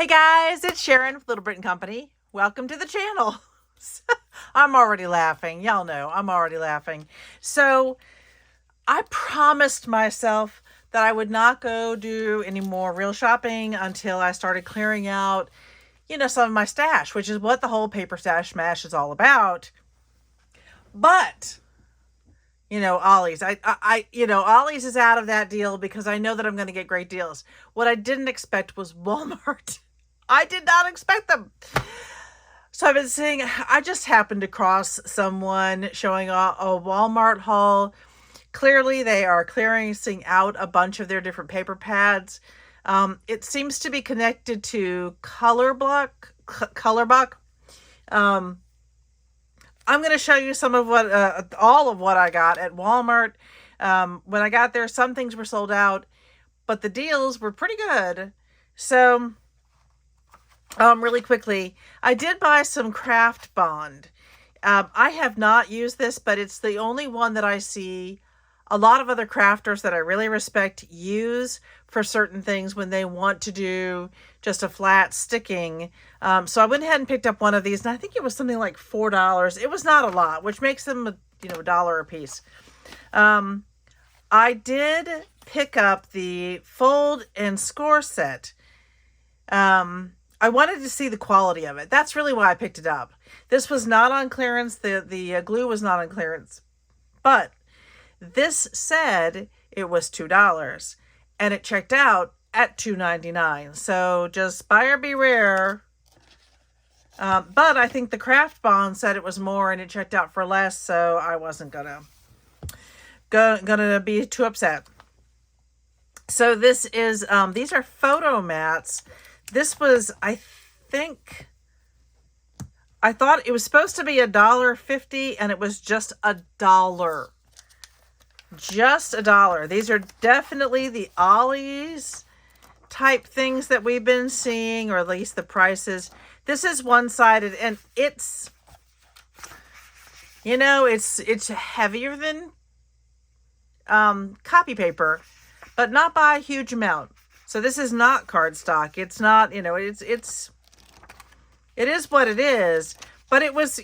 Hey guys, it's Sharon with Little Britain Company. Welcome to the channel. I'm already laughing. Y'all know I'm already laughing. So I promised myself that I would not go do any more real shopping until I started clearing out, some of my stash, which is what the whole paper stash smash is all about. But Ollie's. Ollie's is out of that deal because I know that I'm going to get great deals. What I didn't expect was Walmart. I did not expect them. So I've been seeing, I just happened across someone showing a Walmart haul. Clearly, they are clearing out a bunch of their different paper pads. It seems to be connected to Colorbuck. I'm going to show you some of all of what I got at Walmart. When I got there, some things were sold out, but the deals were pretty good. So, really quickly, I did buy some Craft Bond. I have not used this, but it's the only one that I see a lot of other crafters that I really respect use for certain things when they want to do just a flat sticking. So I went ahead and picked up one of these, and I think it was something like $4. It was not a lot, which makes them, $1 a piece. I did pick up the fold and score set. I wanted to see the quality of it. That's really why I picked it up. This was not on clearance. The glue was not on clearance, but this said it was $2, and it checked out at $2.99. So just buyer beware. But I think the Craft Bond said it was more, and it checked out for less. So I wasn't gonna be too upset. So this is these are photo mats. This was, I thought it was supposed to be $1.50, and it was just $1. Just $1. These are definitely the Ollie's type things that we've been seeing, or at least the prices. This is one-sided, and it's heavier than copy paper, but not by a huge amount. So this is not cardstock. It's not, it is what it is, but it was,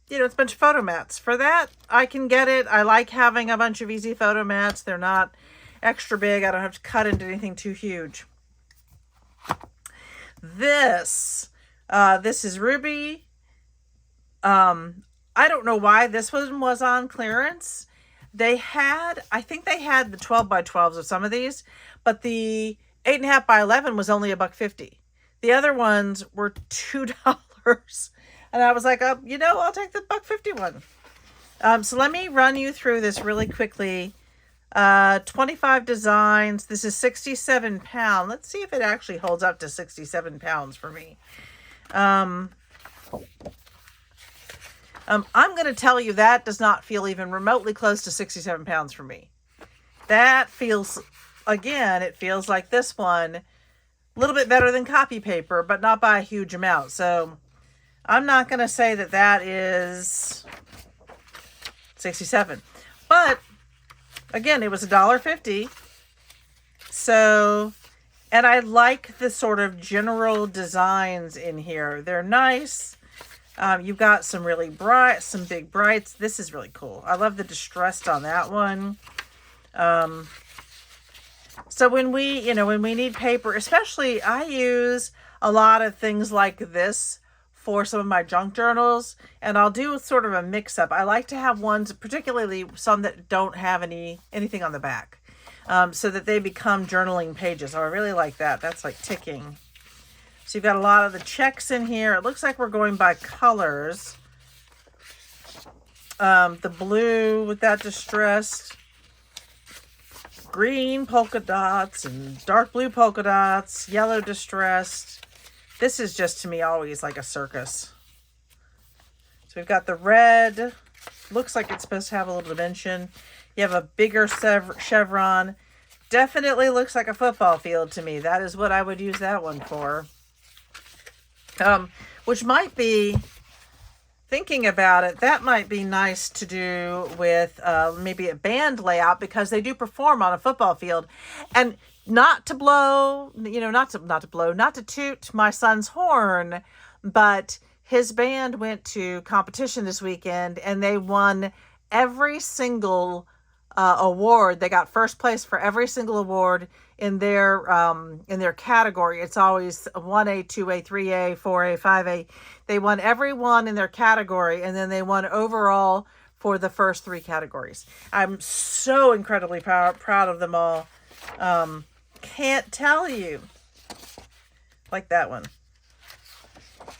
it's a bunch of photo mats. For that, I can get it. I like having a bunch of easy photo mats. They're not extra big. I don't have to cut into anything too huge. This is Roobee. I don't know why this one was on clearance. I think they had the 12 by 12s of some of these, but the 8.5 by 11 was only $1.50. The other ones were $2. And I was like, I'll take the $1.50 one. So let me run you through this really quickly. 25 designs. This is 67 pounds. Let's see if it actually holds up to 67 pounds for me. I'm going to tell you that does not feel even remotely close to 67 pounds for me. That feels, again, it feels like this one, a little bit better than copy paper, but not by a huge amount. So I'm not going to say that is 67. But, again, it was $1.50. So, and I like the sort of general designs in here. They're nice. You've got some really bright, some big brights. This is really cool. I love the distressed on that one. So when we need paper, especially I use a lot of things like this for some of my junk journals, and I'll do sort of a mix-up. I like to have ones, particularly some that don't have anything on the back, so that they become journaling pages. Oh, I really like that. That's like ticking. So you've got a lot of the checks in here. It looks like we're going by colors. The blue with that distressed, green polka dots and dark blue polka dots, yellow distressed. This is just, to me, always like a circus. So we've got the red. Looks like it's supposed to have a little dimension. You have a bigger chevron. Definitely looks like a football field to me. That is what I would use that one for. Which might be, thinking about it, that might be nice to do with maybe a band layout, because they do perform on a football field. And not to blow, not to toot my son's horn, but his band went to competition this weekend and they won every single award. They got first place for every single award in their category. It's always 1A, 2A, 3A, 4A, 5A. They won every one in their category, and then they won overall for the first three categories. I'm so incredibly proud of them all. Can't tell you. Like that one.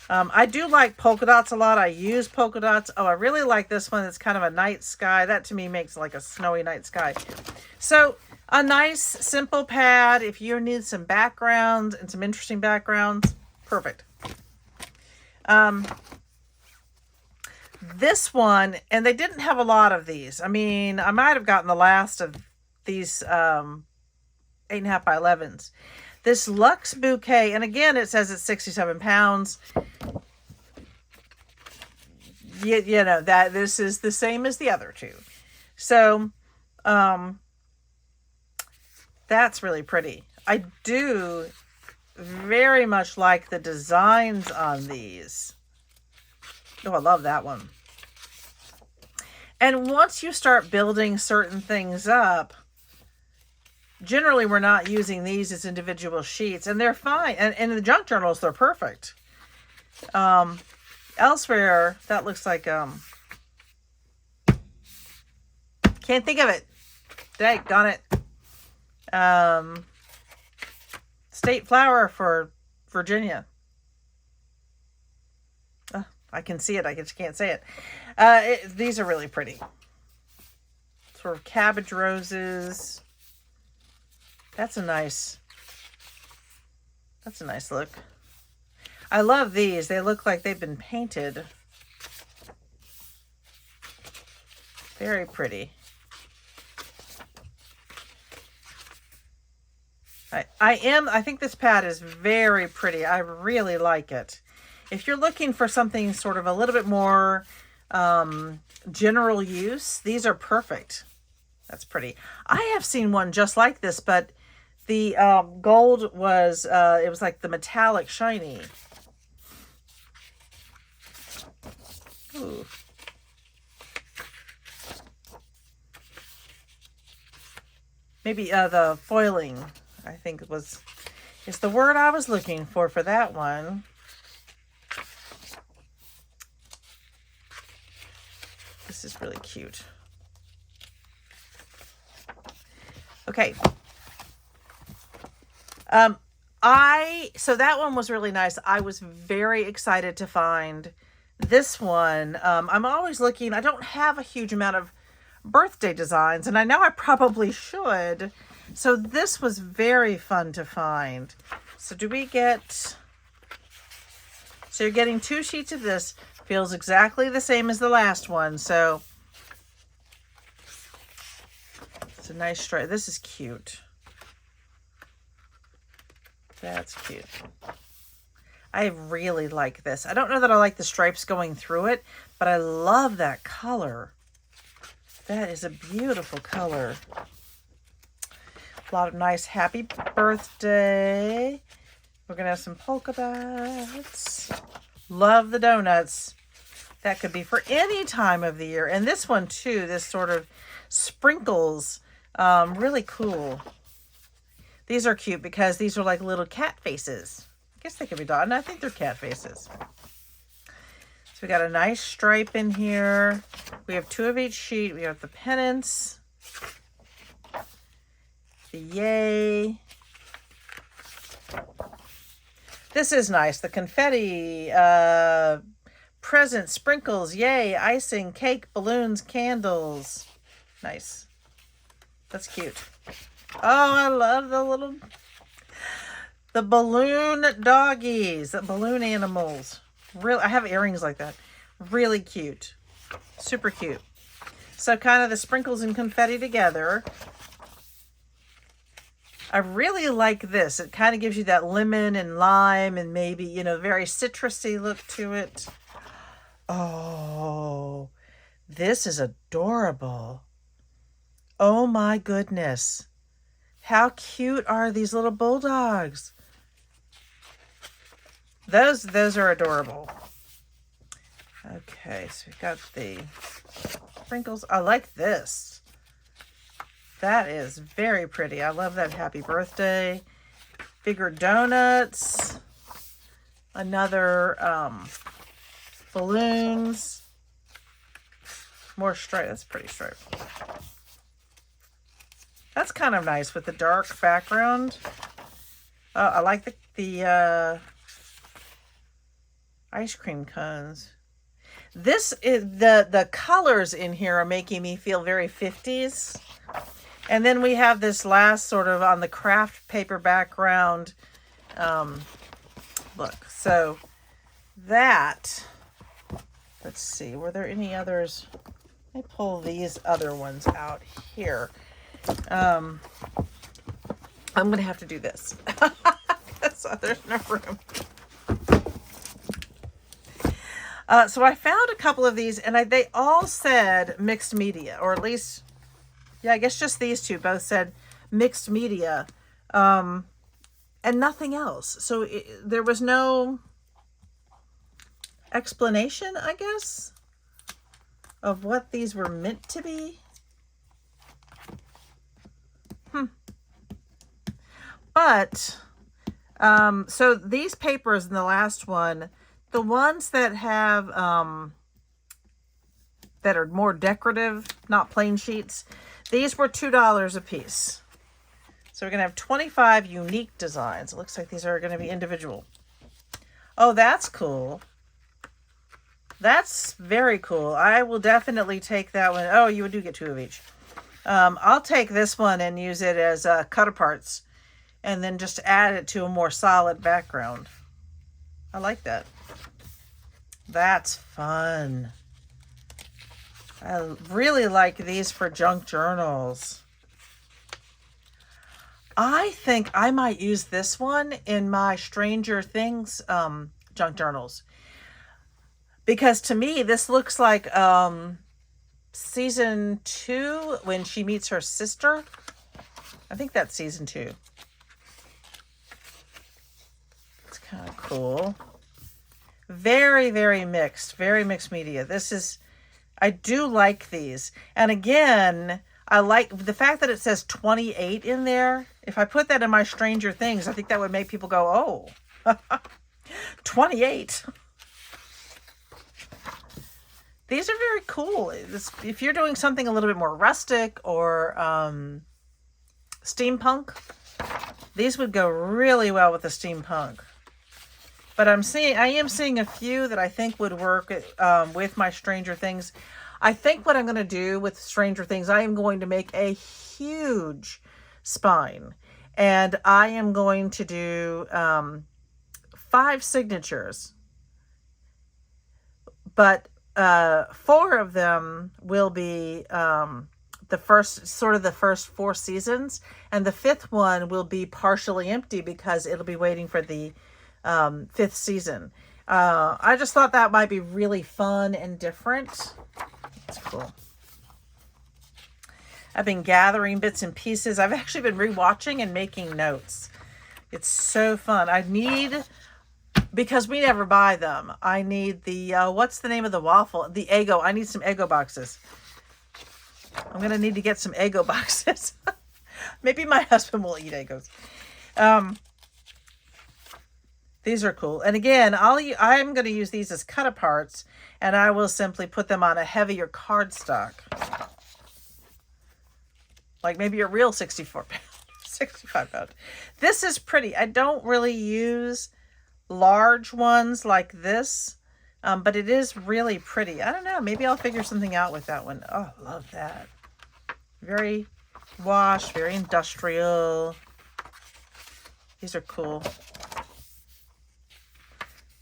I do like polka dots a lot. I use polka dots. Oh, I really like this one. It's kind of a night sky. That to me makes like a snowy night sky. So a nice simple pad. If you need some backgrounds and some interesting backgrounds, perfect. This one, and they didn't have a lot of these. I mean, I might have gotten the last of these 8.5 by 11s. This Luxe bouquet, and again, it says it's 67 pounds. You know, that this is the same as the other two. So, that's really pretty. I do very much like the designs on these. Oh, I love that one. And once you start building certain things up, generally we're not using these as individual sheets, and they're fine. And in the junk journals, they're perfect. Elsewhere, that looks like, can't think of it. Daggone it. State flower for Virginia. I can see it. I just can't say it. These are really pretty. Sort of cabbage roses. That's a nice look. I love these. They look like they've been painted. Very pretty. I think this pad is very pretty. I really like it. If you're looking for something sort of a little bit more general use, these are perfect. That's pretty. I have seen one just like this, but the gold was, it was like the metallic shiny. Ooh. Maybe the foiling, I think is the word I was looking for that one. This is really cute. Okay. So that one was really nice. I was very excited to find this one. I'm always looking. I don't have a huge amount of birthday designs, and I know I probably should. So this was very fun to find. So so you're getting 2 sheets of this. Feels exactly the same as the last one. So it's a nice stripe. This is cute. That's cute. I really like this. I don't know that I like the stripes going through it, but I love that color. That is a beautiful color. A lot of nice happy birthday. We're going to have some polka dots. Love the donuts. That could be for any time of the year. And this one too, this sort of sprinkles, really cool. These are cute because these are like little cat faces. I guess they could be dog, and I think they're cat faces. So we got a nice stripe in here. We have 2 of each sheet. We have the pennants, the yay. This is nice. The confetti, present, sprinkles, yay, icing, cake, balloons, candles. Nice. That's cute. Oh, I love the balloon doggies, the balloon animals. Really, I have earrings like that. Really cute. Super cute. So kind of the sprinkles and confetti together. I really like this. It kind of gives you that lemon and lime and maybe, you know, very citrusy look to it. Oh, this is adorable. Oh my goodness. How cute are these little bulldogs? Those are adorable. Okay, so we got the sprinkles. I like this. That is very pretty. I love that happy birthday. Bigger donuts. Another balloons. More stripe. That's pretty stripe. That's kind of nice with the dark background. I like the ice cream cones. This is the colors in here are making me feel very 50s. And then we have this last sort of on the craft paper background. Look, so that, let's see, were there any others? Let me pull these other ones out here. I'm going to have to do this. So there's no room. So I found a couple of these, and they all said mixed media, or at least, yeah, I guess just these two both said mixed media, and nothing else. So there was no explanation, I guess, of what these were meant to be. But, so these papers in the last one, the ones that have, that are more decorative, not plain sheets, these were $2 a piece. So we're going to have 25 unique designs. It looks like these are going to be individual. Oh, that's cool. That's very cool. I will definitely take that one. Oh, you do get 2 of each. I'll take this one and use it as cut aparts and then just add it to a more solid background. I like that. That's fun. I really like these for junk journals. I think I might use this one in my Stranger Things junk journals. Because to me, this looks like season 2 when she meets her sister. I think that's season 2. It's kind of cool. Very, very mixed media. This is, I do like these. And again, I like the fact that it says 28 in there. If I put that in my Stranger Things, I think that would make people go, oh, 28. These are very cool. If you're doing something a little bit more rustic or steampunk, these would go really well with the steampunk. But I am seeing a few that I think would work with my Stranger Things. I think what I'm going to do with Stranger Things, I am going to make a huge spine. And I am going to do 5 signatures. But 4 of them will be the first 4 seasons. And the 5th one will be partially empty because it'll be waiting for the 5th season. I just thought that might be really fun and different. It's cool. I've been gathering bits and pieces. I've actually been rewatching and making notes. It's so fun. Because we never buy them, I need the, what's the name of the waffle? The Eggo. I need some Eggo boxes. I'm going to need to get some Eggo boxes. Maybe my husband will eat Eggos. These are cool. And again, I'm going to use these as cut aparts, and I will simply put them on a heavier cardstock. Like maybe a real 64 pound, 65 pound. This is pretty. I don't really use large ones like this, but it is really pretty. I don't know. Maybe I'll figure something out with that one. Oh, love that. Very wash, very industrial. These are cool.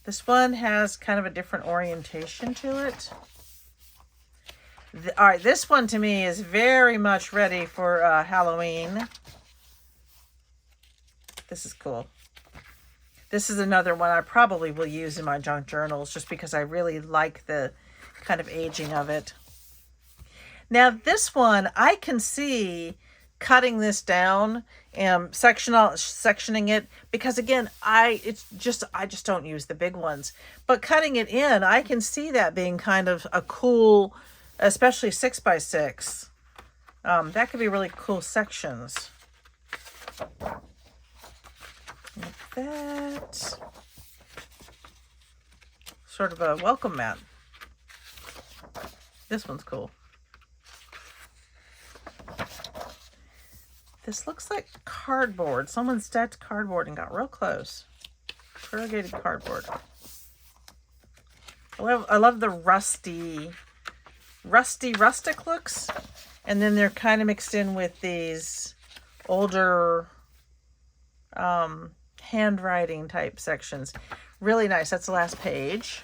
This one has kind of a different orientation to it. All right, this one to me is very much ready for Halloween. This is cool. This is another one I probably will use in my junk journals just because I really like the kind of aging of it. Now this one, I can see cutting this down and sectioning it, because again, I just don't use the big ones. But cutting it in, I can see that being kind of a cool, especially 6x6. That could be really cool sections. Like that. Sort of a welcome mat. This one's cool. This looks like cardboard. Someone stacked cardboard and got real close. Corrugated cardboard. I love the rustic looks. And then they're kind of mixed in with these older handwriting type sections. Really nice. That's the last page.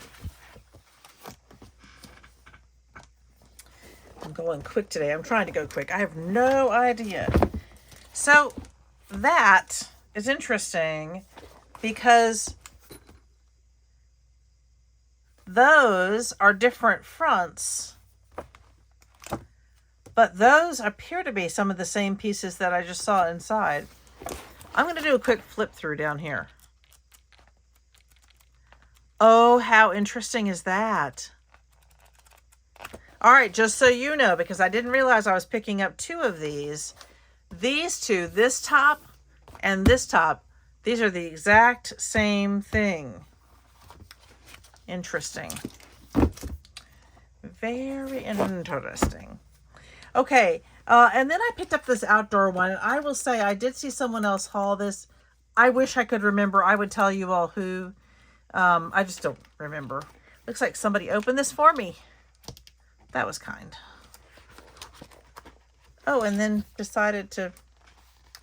I'm going quick today. I'm trying to go quick. I have no idea. So that is interesting because those are different fronts, but those appear to be some of the same pieces that I just saw inside. I'm going to do a quick flip through down here. Oh, how interesting is that? All right, just so you know, because I didn't realize I was picking up two of these. These two, this top and this top, these are the exact same thing. Interesting. Very interesting. Okay, and then I picked up this outdoor one. And I will say I did see someone else haul this. I wish I could remember. I would tell you all who. I just don't remember. Looks like somebody opened this for me. That was kind. Oh, and then decided to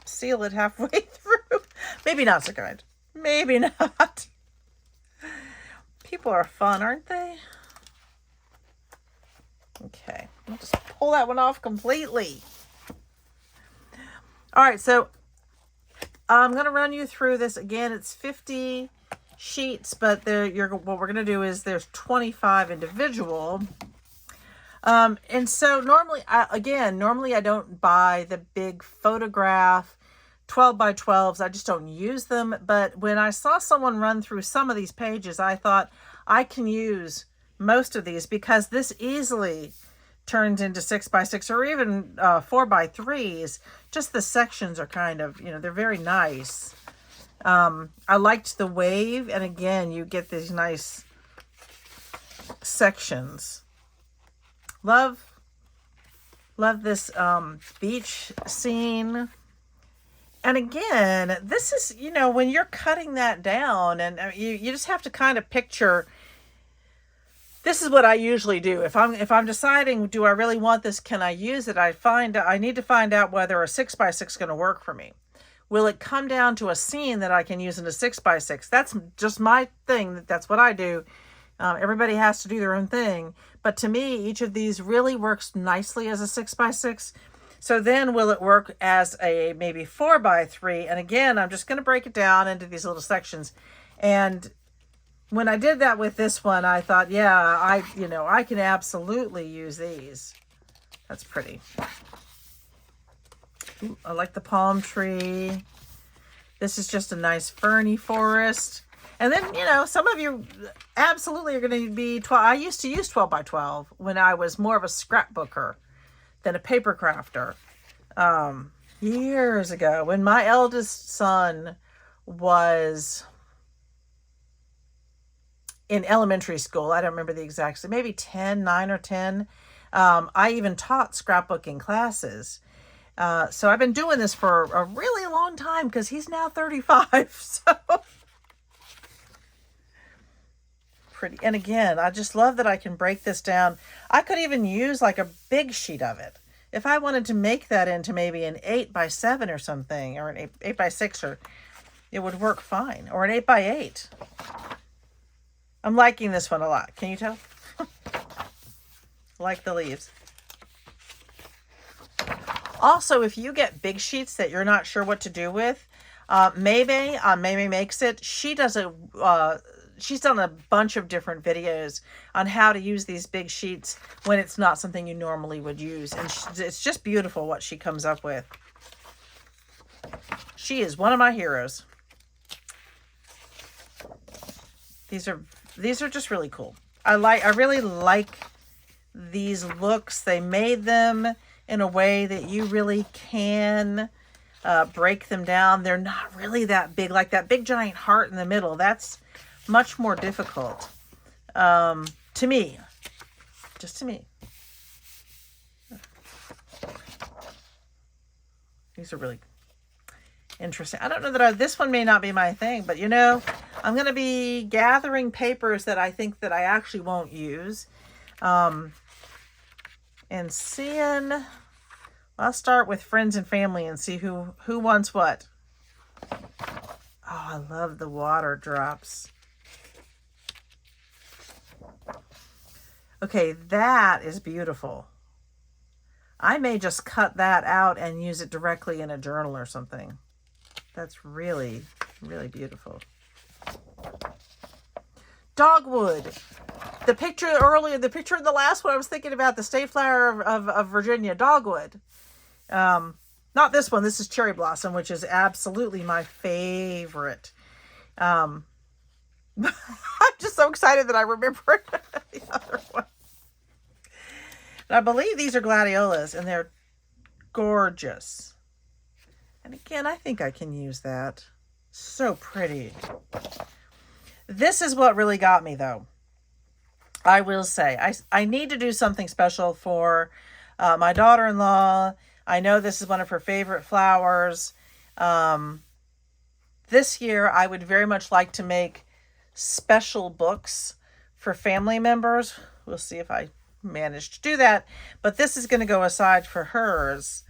seal it halfway through. Maybe not so kind. Maybe not. People are fun, aren't they? Okay, I'll just pull that one off completely. All right, so I'm going to run you through this again. It's 50 sheets, but what we're going to do is there's 25 individual. And so normally I don't buy the big photograph 12 by 12s. I just don't use them. But when I saw someone run through some of these pages, I thought I can use most of these because this easily turns into 6x6 or even 4x3s. Just the sections are kind of, they're very nice. I liked the wave. And again, you get these nice sections. Love this beach scene. And again, this is, when you're cutting that down and you just have to kind of picture, this is what I usually do. If I'm deciding, do I really want this? Can I use it? I need to find out whether a 6x6 is going to work for me. Will it come down to a scene that I can use in a 6x6? That's just my thing. That's what I do. Everybody has to do their own thing. But to me, each of these really works nicely as a 6x6. So then will it work as a maybe 4x3? And again, I'm just going to break it down into these little sections. And when I did that with this one, I thought, yeah, I can absolutely use these. That's pretty. Ooh, I like the palm tree. This is just a nice ferny forest. And then, some of you absolutely are going to be 12. I used to use 12 by 12 when I was more of a scrapbooker than a paper crafter. Years ago, when my eldest son was in elementary school, I don't remember the exact, maybe 9 or 10. I even taught scrapbooking classes. So I've been doing this for a really long time because he's now 35. So pretty. And again, I just love that I can break this down. I could even use like a big sheet of it. If I wanted to make that into maybe an 8x7 or something, or an 8x6, or it would work fine, or an 8x8. I'm liking this one a lot. Can you tell? Like the leaves. Also, if you get big sheets that you're not sure what to do with, Maybe Makes It. She does she's done a bunch of different videos on how to use these big sheets when it's not something you normally would use. And it's just beautiful what she comes up with. She is one of my heroes. These are just really cool. I really like these looks. They made them in a way that you really can break them down. They're not really that big, like that big giant heart in the middle. That's much more difficult to me. Just to me. These are really interesting. I don't know that this one may not be my thing, but you know, I'm going to be gathering papers that I think that I actually won't use. And seeing, I'll start with friends and family and see who wants what. Oh, I love the water drops. Okay, that is beautiful. I may just cut that out and use it directly in a journal or something. That's really, really beautiful. Dogwood. The picture earlier, the picture in the last one, I was thinking about the state flower of Virginia, dogwood. Not this one. This is cherry blossom, which is absolutely my favorite. I'm just so excited that I remembered the other one. And I believe these are gladiolas, and they're gorgeous. And again, I think I can use that. So pretty. This is what really got me, though. I will say, I need to do something special for my daughter-in-law. I know this is one of her favorite flowers. This year, I would very much like to make special books for family members. We'll see if I manage to do that. But this is going to go aside for hers.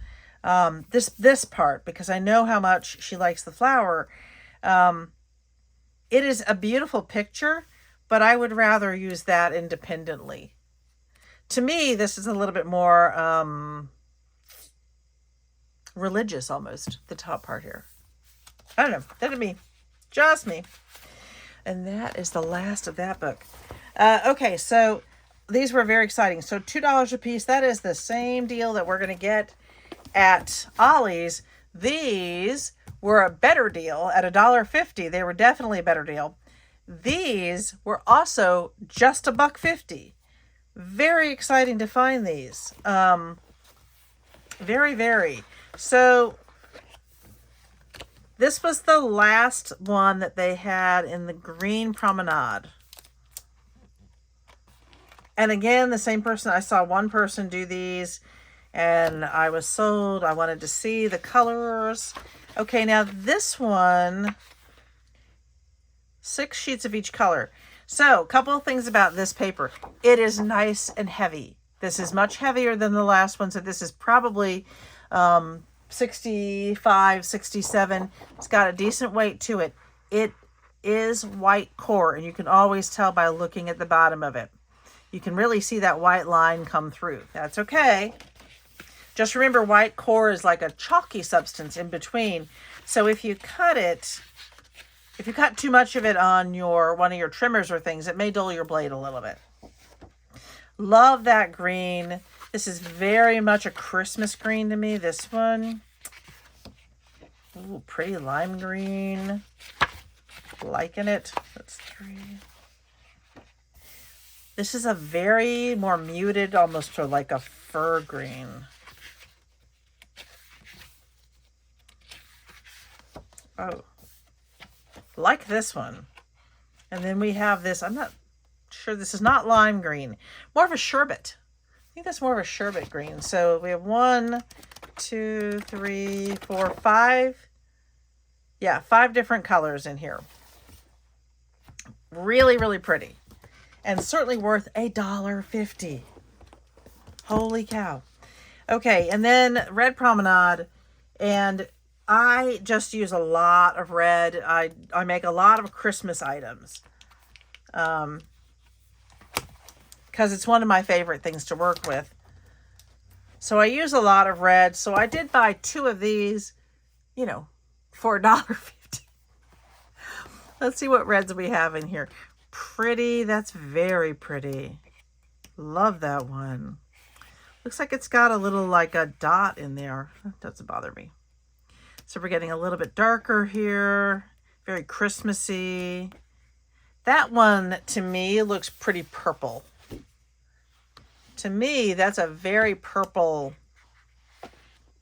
This part, because I know how much she likes the flower. It is a beautiful picture, but I would rather use that independently. To me, this is a little bit more religious almost, the top part here. I don't know. That'd be just me. And that is the last of that book. Okay, so these were very exciting. So $2 a piece. That is the same deal that we're going to get at Ollie's. These were a better deal at $1.50. They were definitely a better deal. These were also just $1.50. Very exciting to find these. Very, very. So this was the last one that they had in the green promenade. And again, the same person, I saw one person do these and I was sold. I wanted to see the colors. Okay, now this one, 6 sheets of each color. So, a couple of things about this paper. It is nice and heavy. This is much heavier than the last one, so this is probably 65, 67. It's got a decent weight to it. It is white core, and you can always tell by looking at the bottom of it. You can really see that white line come through. That's okay. Just remember, white core is like a chalky substance in between. So if you cut it, if you cut too much of it on one of your trimmers or things, it may dull your blade a little bit. Love that green. This is very much a Christmas green to me, this one. Ooh, pretty lime green. Liking it. That's 3. This is a very more muted, almost to like a fur green. Oh, like this one. And then we have this, I'm not sure, this is not lime green, more of a sherbet. I think that's more of a sherbet green. So we have 1, 2, 3, 4, 5. Yeah, 5 different colors in here. Really, really pretty. And certainly worth $1.50. Holy cow. Okay, and then Red Promenade. And I just use a lot of red. I make a lot of Christmas items. Because it's one of my favorite things to work with. So I use a lot of red. So I did buy 2 of these, you know, for $1.50. Let's see what reds we have in here. Pretty. That's very pretty. Love that one. Looks like it's got a little like a dot in there. That doesn't bother me. So we're getting a little bit darker here, very Christmassy. That one, to me, looks pretty purple. To me, that's a very purple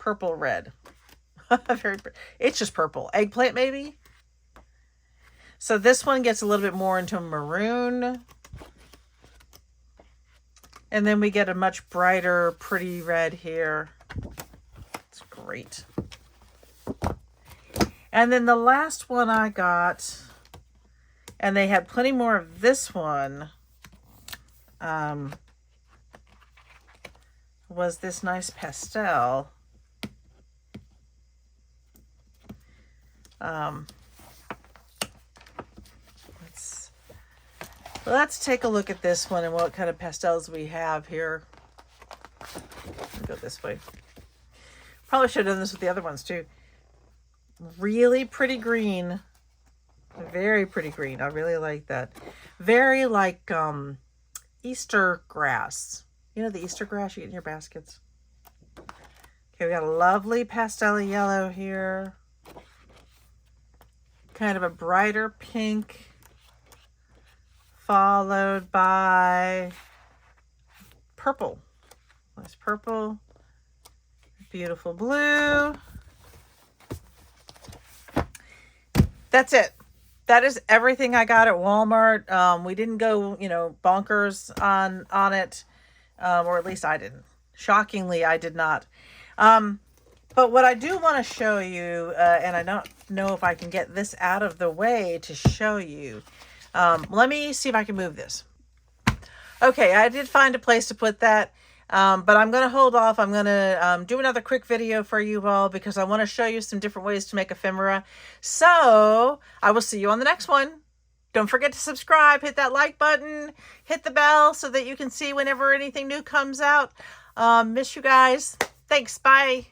red. It's just purple. Eggplant, maybe? So this one gets a little bit more into maroon. And then we get a much brighter, pretty red here. It's great. And then the last one I got, and they had plenty more of this one, was this nice pastel. Let's take a look at this one and what kind of pastels we have here. Let me go this way. Probably should have done this with the other ones too. Really pretty green. Very pretty green. I really like that. Very like Easter grass. You know the Easter grass you get in your baskets? Okay, we got a lovely pastel yellow here. Kind of a brighter pink. Followed by purple. Nice purple. Beautiful blue. That's it. That is everything I got at Walmart. We didn't go, bonkers on it. Or at least I didn't. Shockingly, I did not. But what I do want to show you, and I don't know if I can get this out of the way to show you. Let me see if I can move this. Okay, I did find a place to put that, but I'm going to hold off. I'm going to do another quick video for you all because I want to show you some different ways to make ephemera. So I will see you on the next one. Don't forget to subscribe, hit that like button, hit the bell so that you can see whenever anything new comes out. Miss you guys. Thanks. Bye.